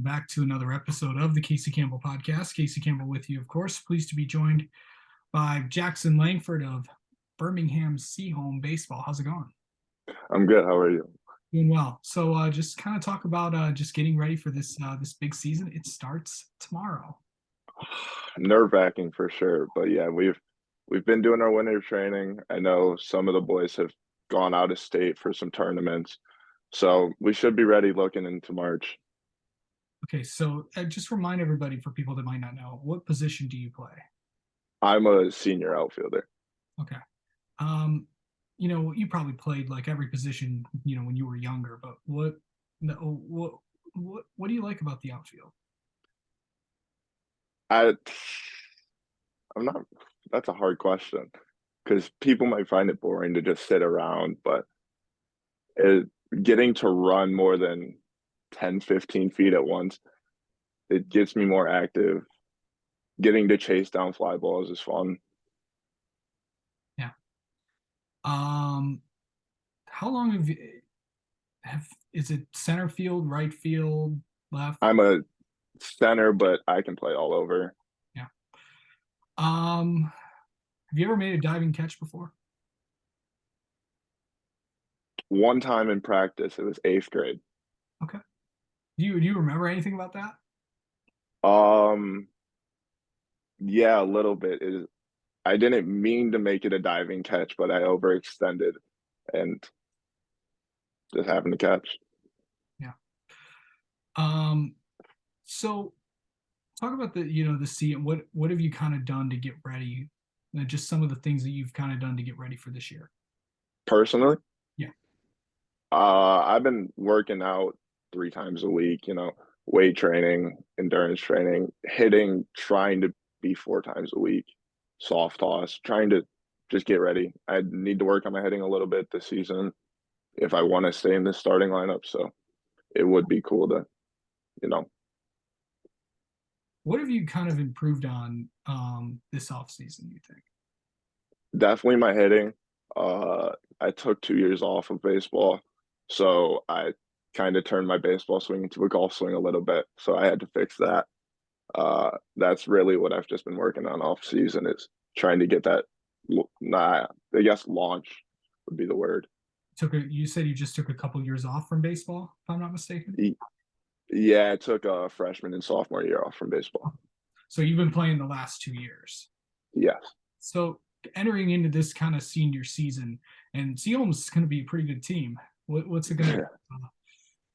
back to another episode of the Casey Campbell podcast. Casey Campbell with you, of course. Pleased to be joined by Jackson Langford of Birmingham Seaholm Baseball. How's it going? I'm good. How are you? Doing well. So just kind of talk about just getting ready for this big season. It starts tomorrow. Nerve-wracking for sure, but yeah, we've been doing our winter training. I know some of the boys have gone out of state for some tournaments, so we should be ready looking into March. Okay, so just remind everybody, for people that might not know, what position do you play? I'm a senior outfielder. Okay. You probably played like every position, when you were younger, but what do you like about the outfield? I I'm not. That's a hard question because people might find it boring to just sit around, but it, getting to run more than 10, 15 feet at once, it gets me more active. Getting to chase down fly balls is fun. Yeah. Um, how long have is it center field, right field, left? I'm a center, but I can play all over. Yeah. Um, have you ever made a diving catch before? One time in practice, it was eighth grade. Okay. Do you remember anything about that? Um, yeah, a little bit. I didn't mean to make it a diving catch, but I overextended and just happened to catch. Yeah. Um, so talk about the sea. What have you kind of done to get ready? Just some of the things that you've kind of done to get ready for this year. Personally, Yeah. I've been working out 3 times a week, weight training, endurance training, hitting, trying to be 4 times a week, soft toss, trying to just get ready. I need to work on my hitting a little bit this season if I want to stay in the starting lineup. So it would be cool to, you know, What have you kind of improved on this off season, you think? definitely my hitting. I took 2 years off of baseball, so I kind of turned my baseball swing into a golf swing a little bit. So I had to fix that. That's really what I've just been working on off season is trying to get that. Nah, I guess launch would be the word. You said you just took a couple years off from baseball, if I'm not mistaken. Yeah, I took a freshman and sophomore year off from baseball. So you've been playing the last 2 years. Yes. So entering into this kind of senior season, and Seaholm's going to be a pretty good team. What's it going to?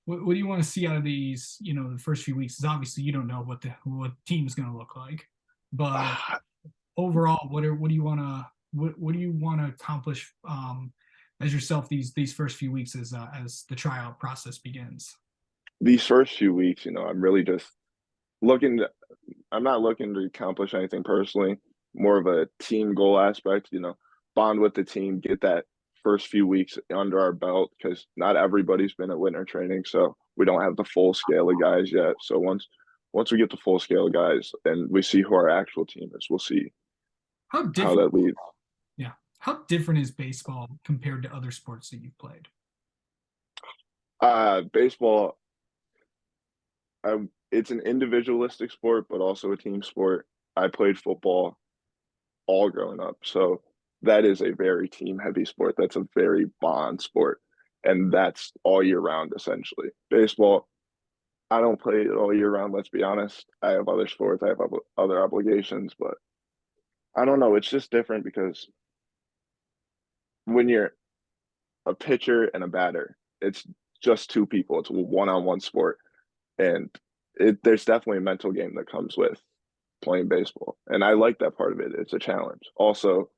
What do you want to see out of these? The first few weeks. Because obviously you don't know what team is going to look like, but overall, what do you want to what do you want to accomplish as yourself these first few weeks as the tryout process begins? These first few weeks, I'm really just looking to, I'm not looking to accomplish anything personally, more of a team goal aspect, bond with the team, get that first few weeks under our belt because not everybody's been at winter training, so we don't have the full scale of guys yet. So once we get the full scale of guys and we see who our actual team is, we'll see How how different? that leads. Yeah, how different is baseball compared to other sports that you've played? Baseball, it's an individualistic sport, but also a team sport. I played football all growing up. So that is a very team heavy sport. That's a very bond sport. And that's all year round, essentially. Baseball, I don't play it all year round, let's be honest. I have other sports, I have other obligations, but I don't know. It's just different because when you're a pitcher and a batter, it's just two people, it's a one on one sport. And there's definitely a mental game that comes with playing baseball. And I like that part of it. It's a challenge. Also,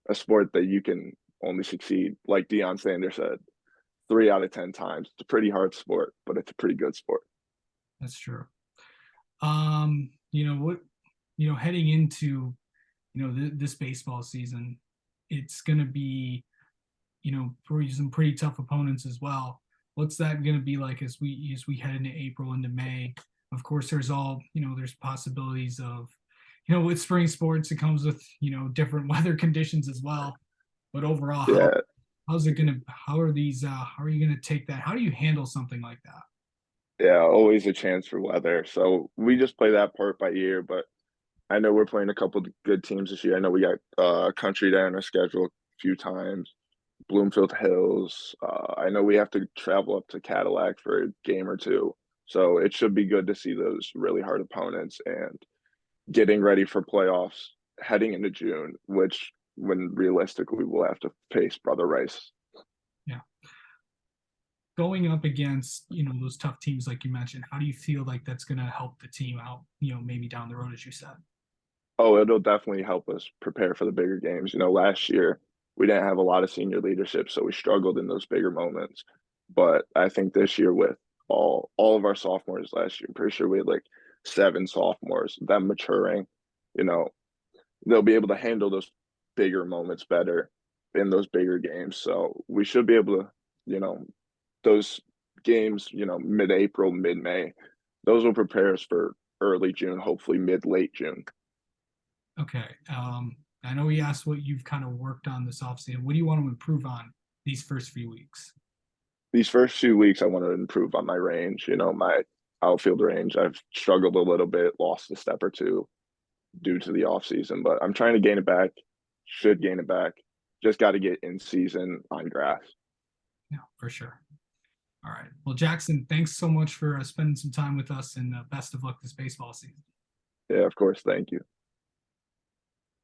a sport that you can only succeed, like Deion Sanders said, 3 out of 10 times. It's a pretty hard sport, but it's a pretty good sport. That's true. What, heading into, this baseball season, it's going to be, some pretty tough opponents as well. What's that going to be like as we head into April, into May? Of course, there's possibilities of, with spring sports, it comes with, different weather conditions as well. But overall, Yeah, how are you going to take that? How do you handle something like that? Yeah, always a chance for weather. So we just play that part by ear, but I know we're playing a couple good teams this year. I know we got Country down our schedule a few times. Bloomfield Hills. I know we have to travel up to Cadillac for a game or two. So it should be good to see those really hard opponents and getting ready for playoffs heading into June, which when realistically we'll have to face Brother Rice. Yeah. Going up against, those tough teams like you mentioned, how do you feel like that's going to help the team out, maybe down the road, as you said? Oh, it'll definitely help us prepare for the bigger games. Last year we didn't have a lot of senior leadership, so we struggled in those bigger moments. But I think this year with all of our sophomores last year, I'm pretty sure we had like 7 sophomores, them maturing, you know, they'll be able to handle those bigger moments better in those bigger games. So we should be able to, you know, those games, mid-April, mid-May, those will prepare us for early June, hopefully mid-late June. Okay. I know we asked what you've kind of worked on this offseason. What do you want to improve on these first few weeks? These first few weeks, I want to improve on my range, my outfield range. I've struggled a little bit, lost a step or two due to the off season, but I'm trying to gain it back. Should gain it back. Just got to get in season on grass. Yeah, for sure. All right. Well, Jackson, thanks so much for spending some time with us, and best of luck this baseball season. Yeah, of course. Thank you.